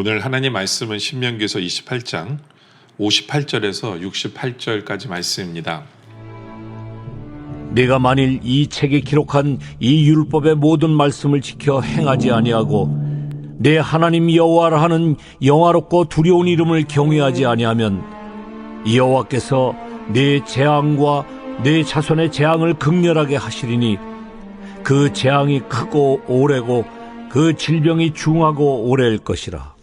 오늘 하나님 말씀은 신명기서 28장 58절에서 68절까지 말씀입니다. 네가 만일 이 책에 기록한 이 율법의 모든 말씀을 지켜 행하지 아니하고 내 하나님 여호와라 하는 영화롭고 두려운 이름을 경외하지 아니하면 여호와께서 내 재앙과 내 자손의 재앙을 극렬하게 하시리니 그 재앙이 크고 오래고 그 질병이 중하고 오래일 것이라.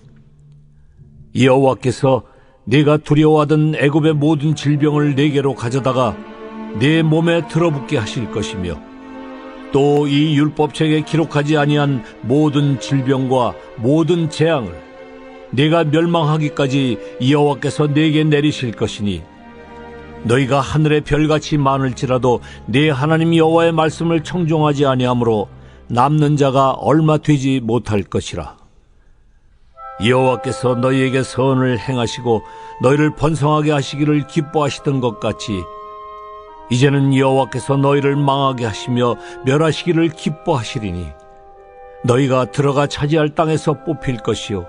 여호와께서 네가 두려워하던 애굽의 모든 질병을 네게로 가져다가 내 몸에 들어붙게 하실 것이며 또 이 율법책에 기록하지 아니한 모든 질병과 모든 재앙을 네가 멸망하기까지 여호와께서 네게 내리실 것이니 너희가 하늘의 별같이 많을지라도 네 하나님 여호와의 말씀을 청종하지 아니하므로 남는 자가 얼마 되지 못할 것이라. 여호와께서 너희에게 선을 행하시고 너희를 번성하게 하시기를 기뻐하시던 것 같이 이제는 여호와께서 너희를 망하게 하시며 멸하시기를 기뻐하시리니 너희가 들어가 차지할 땅에서 뽑힐 것이요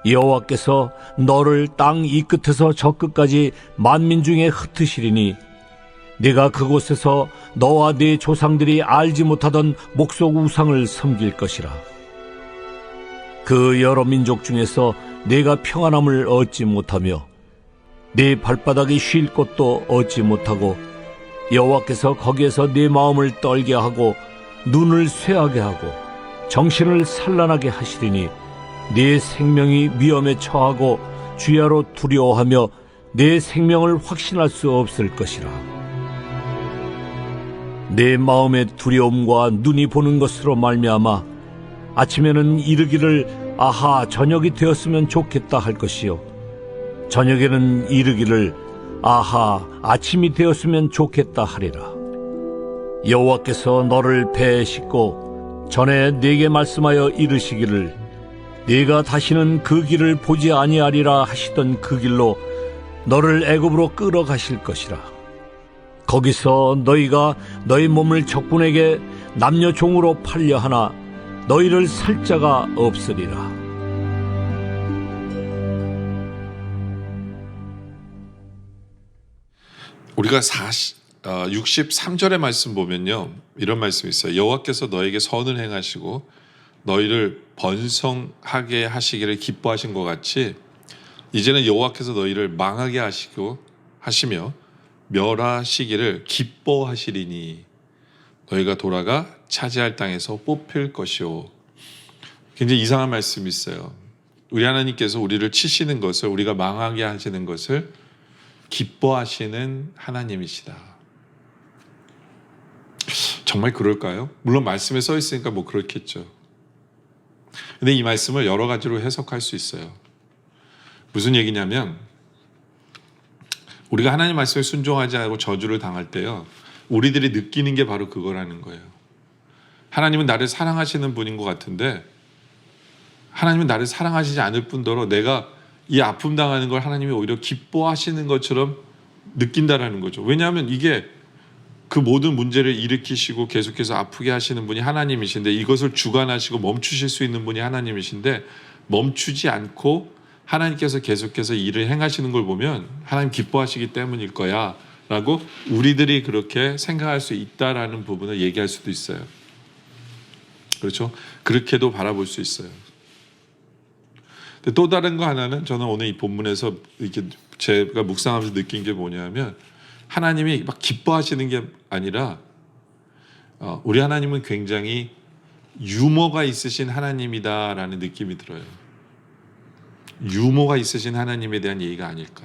여호와께서 너를 땅 이 끝에서 저 끝까지 만민 중에 흩으시리니 네가 그곳에서 너와 네 조상들이 알지 못하던 목석 우상을 섬길 것이라. 그 여러 민족 중에서 네가 평안함을 얻지 못하며 네 발바닥이 쉴 곳도 얻지 못하고 여호와께서 거기에서 네 마음을 떨게 하고 눈을 쇠하게 하고 정신을 산란하게 하시리니 네 생명이 위험에 처하고 주야로 두려워하며 내 생명을 확신할 수 없을 것이라. 내 마음의 두려움과 눈이 보는 것으로 말미암아 아침에는 이르기를 아하 저녁이 되었으면 좋겠다 할 것이요 저녁에는 이르기를 아하 아침이 되었으면 좋겠다 하리라. 여호와께서 너를 배에 싣고 전에 네게 말씀하여 이르시기를 네가 다시는 그 길을 보지 아니하리라 하시던 그 길로 너를 애굽으로 끌어가실 것이라. 거기서 너희가 너희 몸을 적군에게 남녀 종으로 팔려 하나 너희를 살 자가 없으리라. 우리가 63절의 말씀 보면요, 이런 말씀이 있어요. 여호와께서 너에게 선을 행하시고 너희를 번성하게 하시기를 기뻐하신 것 같이 이제는 여호와께서 너희를 망하게 하시며 멸하시기를 기뻐하시리니 너희가 돌아가 차지할 땅에서 뽑힐 것이요. 굉장히 이상한 말씀이 있어요. 우리 하나님께서 우리를 치시는 것을, 우리가 망하게 하시는 것을 기뻐하시는 하나님이시다. 정말 그럴까요? 물론 말씀에 써 있으니까 뭐 그렇겠죠. 근데 이 말씀을 여러 가지로 해석할 수 있어요. 무슨 얘기냐면 우리가 하나님 말씀에 순종하지 않고 저주를 당할 때요, 우리들이 느끼는 게 바로 그거라는 거예요. 하나님은 나를 사랑하시는 분인 것 같은데 하나님은 나를 사랑하시지 않을 뿐더러 내가 이 아픔 당하는 걸 하나님이 오히려 기뻐하시는 것처럼 느낀다라는 거죠. 왜냐하면 이게 그 모든 문제를 일으키시고 계속해서 아프게 하시는 분이 하나님이신데 이것을 주관하시고 멈추실 수 있는 분이 하나님이신데 멈추지 않고 하나님께서 계속해서 일을 행하시는 걸 보면 하나님 기뻐하시기 때문일 거야 라고 우리들이 그렇게 생각할 수 있다라는 부분을 얘기할 수도 있어요. 그렇죠? 그렇게도 바라볼 수 있어요. 또 다른 거 하나는 저는 오늘 이 본문에서 이렇게 제가 묵상하면서 느낀 게 뭐냐면 하나님이 막 기뻐하시는 게 아니라 우리 하나님은 굉장히 유머가 있으신 하나님이다라는 느낌이 들어요. 유머가 있으신 하나님에 대한 얘기가 아닐까.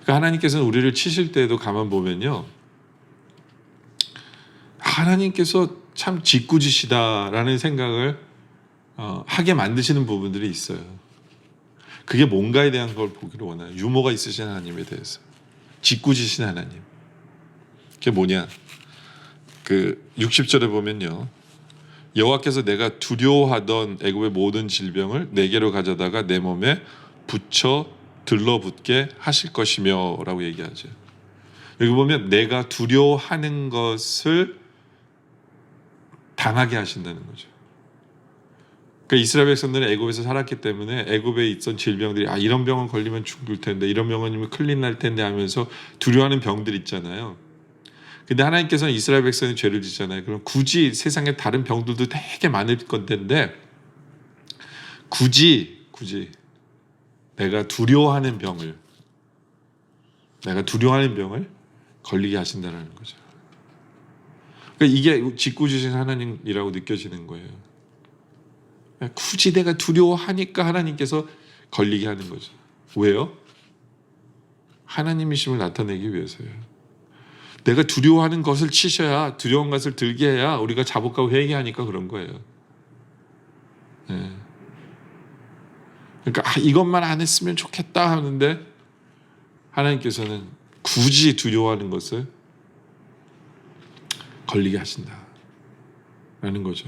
그러니까 하나님께서는 우리를 치실 때에도 가만 보면요, 하나님께서 참 짓궂으시다라는 생각을 하게 만드시는 부분들이 있어요. 그게 뭔가에 대한 걸 보기를 원해요. 유머가 있으신 하나님에 대해서. 짓궂으신 하나님. 그게 뭐냐? 그 60절에 보면요, 여호와께서 내가 두려워하던 애굽의 모든 질병을 내게로 가져다가 내 몸에 붙여 들러붙게 하실 것이며 라고 얘기하죠. 여기 보면 내가 두려워하는 것을 당하게 하신다는 거죠. 그러니까 이스라엘 백성들은 애굽에서 살았기 때문에 애굽에 있던 질병들이 이런 병은 걸리면 죽을 텐데, 이런 병은 큰일 날 텐데 하면서 두려워하는 병들 있잖아요. 근데 하나님께서는 이스라엘 백성이 죄를 짓잖아요. 그럼 굳이 세상에 다른 병들도 되게 많을 건데 굳이 내가 두려워하는 병을 걸리게 하신다는 거죠. 그러니까 이게 짓궂으신 하나님이라고 느껴지는 거예요. 굳이 내가 두려워하니까 하나님께서 걸리게 하는 거죠. 왜요? 하나님이심을 나타내기 위해서요. 내가 두려워하는 것을 치셔야, 두려운 것을 들게 해야 우리가 자복하고 회개하니까 그런 거예요. 네. 그러니까 이것만 안 했으면 좋겠다 하는데 하나님께서는 굳이 두려워하는 것을 걸리게 하신다라는 거죠.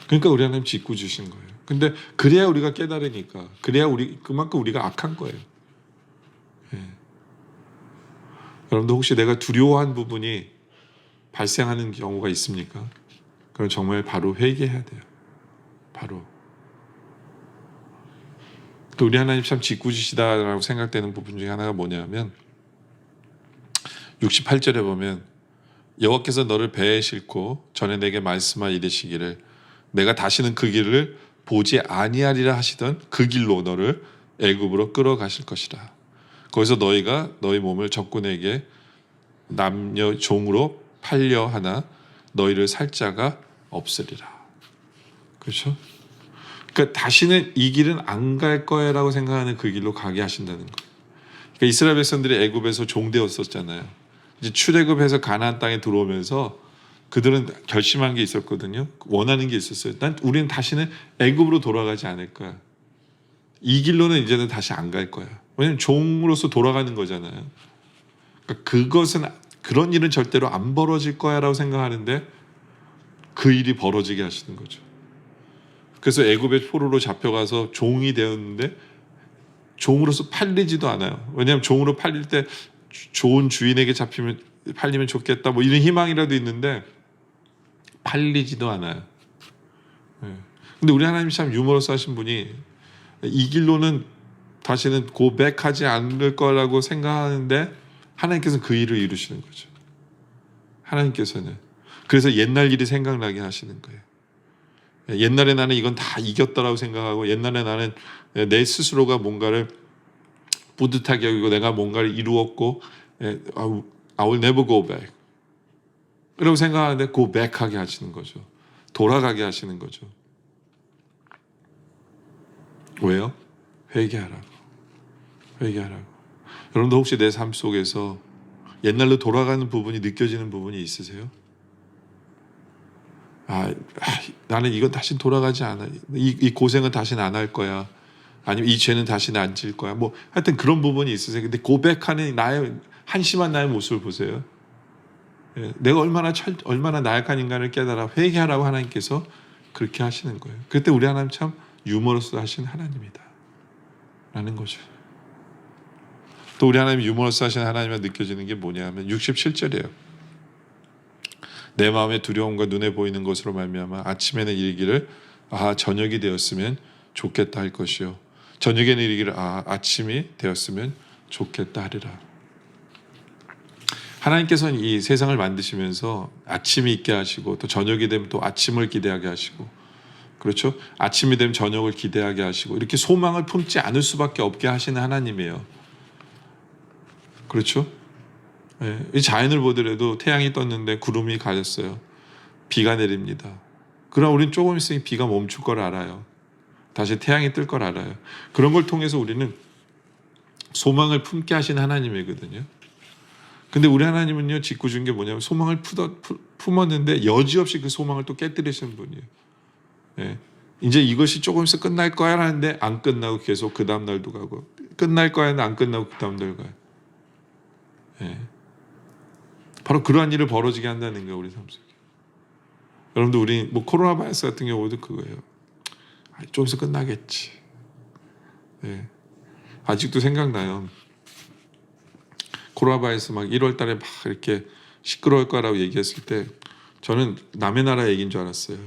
그러니까 우리 하나님 짓궂으신 거예요. 근데 그래야 우리가 깨달으니까, 그래야 그만큼 우리가 악한 거예요. 예. 여러분도 혹시 내가 두려워한 부분이 발생하는 경우가 있습니까? 그럼 정말 바로 회개해야 돼요. 바로. 또 우리 하나님 참 짓궂으시다라고 생각되는 부분 중에 하나가 뭐냐면 68절에 보면 여호와께서 너를 배에 싣고 전에 내게 말씀하 이르시기를 내가 다시는 그 길을 보지 아니하리라 하시던 그 길로 너를 애굽으로 끌어가실 것이라. 거기서 너희가 너희 몸을 적군에게 남녀 종으로 팔려 하나 너희를 살 자가 없으리라. 그렇죠? 그러니까 다시는 이 길은 안 갈 거야라고 생각하는 그 길로 가게 하신다는 거예요. 그러니까 이스라엘 백성들이 애굽에서 종되었었잖아요. 이제 출애굽해서 가나안 땅에 들어오면서 그들은 결심한 게 있었거든요. 원하는 게 있었어요. 우리는 다시는 애굽으로 돌아가지 않을 거야. 이 길로는 이제는 다시 안 갈 거야. 왜냐하면 종으로서 돌아가는 거잖아요. 그러니까 그런 일은 절대로 안 벌어질 거야라고 생각하는데 그 일이 벌어지게 하시는 거죠. 그래서 애굽의 포로로 잡혀가서 종이 되었는데 종으로서 팔리지도 않아요. 왜냐하면 종으로 팔릴 때 좋은 주인에게 팔리면 좋겠다 뭐 이런 희망이라도 있는데 팔리지도 않아요. 근데 우리 하나님 참 유머러스 하신 분이 이 길로는 다시는 고백하지 않을 거라고 생각하는데 하나님께서는 그 일을 이루시는 거죠. 하나님께서는. 그래서 옛날 일이 생각나게 하시는 거예요. 옛날에 나는 이건 다 이겼다라고 생각하고 옛날에 나는 내 스스로가 뭔가를 뿌듯하게 여기고 내가 뭔가를 이루었고 I will never go back 이라고 생각하는데 go back 하게 하시는 거죠. 돌아가게 하시는 거죠. 왜요? 회개하라고. 여러분도 혹시 내 삶 속에서 옛날로 돌아가는 부분이 느껴지는 부분이 있으세요? 나는 이건 다시 돌아가지 않아. 이 고생은 다시는 안 할 거야. 아니면 이 죄는 다시는 안 질 거야. 뭐 하여튼 그런 부분이 있으세요. 근데 고백하는 한심한 나의 모습을 보세요. 내가 얼마나 나약한 인간을 깨달아 회개하라고 하나님께서 그렇게 하시는 거예요. 그때 우리 하나님 참 유머러스 하신 하나님이다 라는 거죠. 또 우리 하나님 유머러스 하신 하나님이 느껴지는 게 뭐냐면 67절이에요. 내 마음의 두려움과 눈에 보이는 것으로 말미암아 아침에는 이르기를 저녁이 되었으면 좋겠다 할 것이요 저녁에는 이르기를 아침이 되었으면 좋겠다 하리라. 하나님께서는 이 세상을 만드시면서 아침이 있게 하시고 또 저녁이 되면 또 아침을 기대하게 하시고 그렇죠? 아침이 되면 저녁을 기대하게 하시고 이렇게 소망을 품지 않을 수밖에 없게 하시는 하나님이에요. 그렇죠? 이 자연을 보더라도 태양이 떴는데 구름이 가렸어요. 비가 내립니다. 그러나 우리는 조금 있으면 비가 멈출 걸 알아요. 다시 태양이 뜰 걸 알아요. 그런 걸 통해서 우리는 소망을 품게 하신 하나님이거든요. 근데 우리 하나님은요, 짓궂은 게 뭐냐면 소망을 품었는데 여지없이 그 소망을 또 깨뜨리시는 분이에요. 이제 이것이 조금 있어 끝날 거야 하는데 안 끝나고 계속 그 다음 날도 가고 끝날 거야 하는데 안 끝나고 그 다음 날 가요. 바로 그러한 일을 벌어지게 한다는 거예요, 우리 삶 속에. 여러분들 우리 코로나 바이러스 같은 경우도 그거예요. 좀 있어 끝나겠지. 아직도 생각나요. 코로나 바이러스 막 1월 달에 막 이렇게 시끄러울 거라고 얘기했을 때 저는 남의 나라 얘기인 줄 알았어요.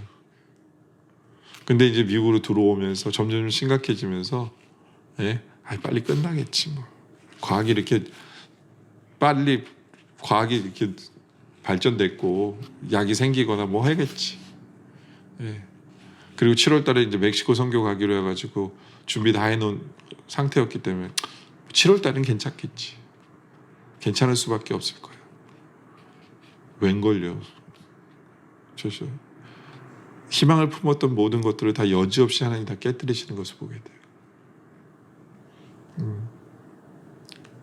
근데 이제 미국으로 들어오면서 점점 심각해지면서 빨리 끝나겠지 뭐. 과학이 이렇게 빨리 이렇게 발전됐고 약이 생기거나 뭐 하겠지. 그리고 7월 달에 이제 멕시코 선교 가기로 해가지고 준비 다 해놓은 상태였기 때문에 7월 달은 괜찮겠지. 괜찮을 수밖에 없을 거예요. 웬걸요. 희망을 품었던 모든 것들을 다 여지없이 하나님 다 깨뜨리시는 것을 보게 돼요.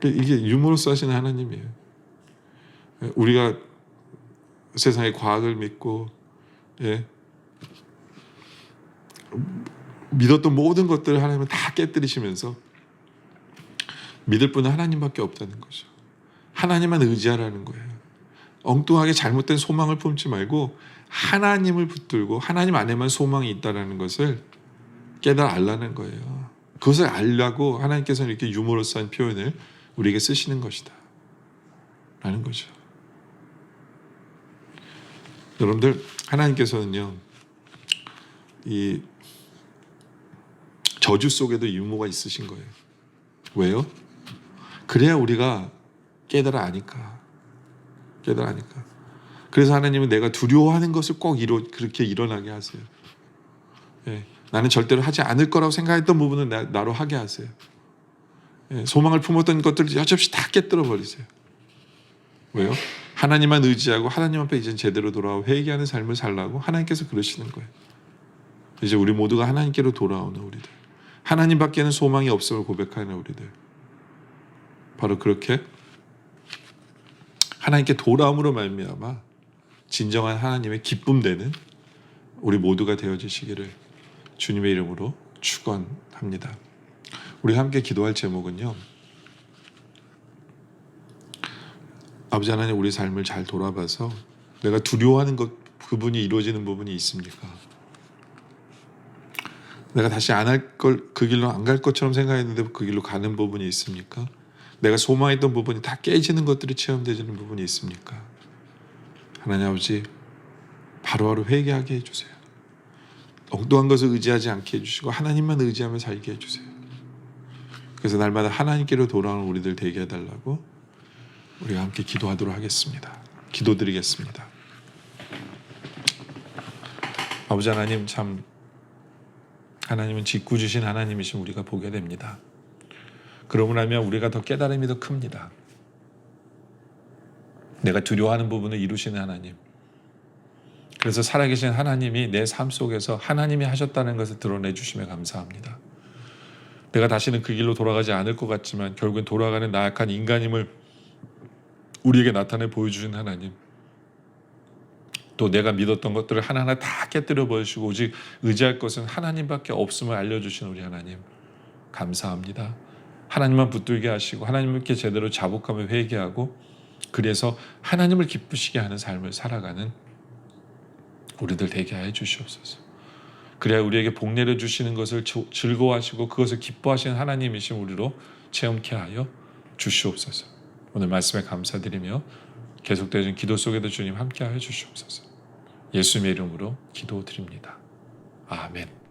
이게 유머러스 하시는 하나님이에요. 우리가 세상의 과학을 믿고 믿었던 모든 것들을 하나님은 다 깨뜨리시면서 믿을 분은 하나님밖에 없다는 거죠. 하나님만 의지하라는 거예요. 엉뚱하게 잘못된 소망을 품지 말고 하나님을 붙들고 하나님 안에만 소망이 있다는 것을 깨달아 알라는 거예요. 그것을 알라고 하나님께서는 이렇게 유머러스한 표현을 우리에게 쓰시는 것이다 라는 거죠. 여러분들, 하나님께서는요 이 저주 속에도 유머가 있으신 거예요. 왜요? 그래야 우리가 깨달아 아니까. 그래서 하나님은 내가 두려워하는 것을 꼭 그렇게 일어나게 하세요. 나는 절대로 하지 않을 거라고 생각했던 부분은 나로 하게 하세요. 소망을 품었던 것들을 여지없이 다 깨뜨려 버리세요. 왜요? 하나님만 의지하고 하나님 앞에 이제 제대로 돌아와 회개하는 삶을 살라고 하나님께서 그러시는 거예요. 이제 우리 모두가 하나님께로 돌아오는 우리들, 하나님밖에는 소망이 없음을 고백하는 우리들, 바로 그렇게 하나님께 돌아옴으로 말미암아 진정한 하나님의 기쁨 되는 우리 모두가 되어지시기를 주님의 이름으로 축원합니다. 우리 함께 기도할 제목은요, 아버지 하나님, 우리 삶을 잘 돌아봐서 내가 두려워하는 것, 그분이 이루어지는 부분이 있습니까? 내가 다시 안 할 걸, 그 길로 안 갈 것처럼 생각했는데 그 길로 가는 부분이 있습니까? 내가 소망했던 부분이 다 깨지는 것들이 체험되는 부분이 있습니까? 하나님 아버지, 바로바로 회개하게 해주세요. 엉뚱한 것을 의지하지 않게 해주시고 하나님만 의지하며 살게 해주세요. 그래서 날마다 하나님께로 돌아오는 우리들 되게 해달라고 우리가 함께 기도하도록 하겠습니다. 기도드리겠습니다. 아버지 하나님, 참 하나님은 짓궂으신 하나님이신 우리가 보게 됩니다. 그러고 나면 우리가 더 깨달음이 더 큽니다. 내가 두려워하는 부분을 이루시는 하나님, 그래서 살아계신 하나님이 내 삶 속에서 하나님이 하셨다는 것을 드러내 주심에 감사합니다. 내가 다시는 그 길로 돌아가지 않을 것 같지만 결국엔 돌아가는 나약한 인간임을 우리에게 나타내 보여주신 하나님, 또 내가 믿었던 것들을 하나하나 다 깨뜨려 버리시고 오직 의지할 것은 하나님밖에 없음을 알려주신 우리 하나님, 감사합니다. 하나님만 붙들게 하시고 하나님께 제대로 자복하며 회개하고 그래서 하나님을 기쁘시게 하는 삶을 살아가는 우리들 되게 하여 주시옵소서. 그래야 우리에게 복 내려 주시는 것을 즐거워하시고 그것을 기뻐하시는 하나님이신 우리로 체험케 하여 주시옵소서. 오늘 말씀에 감사드리며 계속되는 기도 속에도 주님 함께 하여 주시옵소서. 예수님의 이름으로 기도드립니다. 아멘.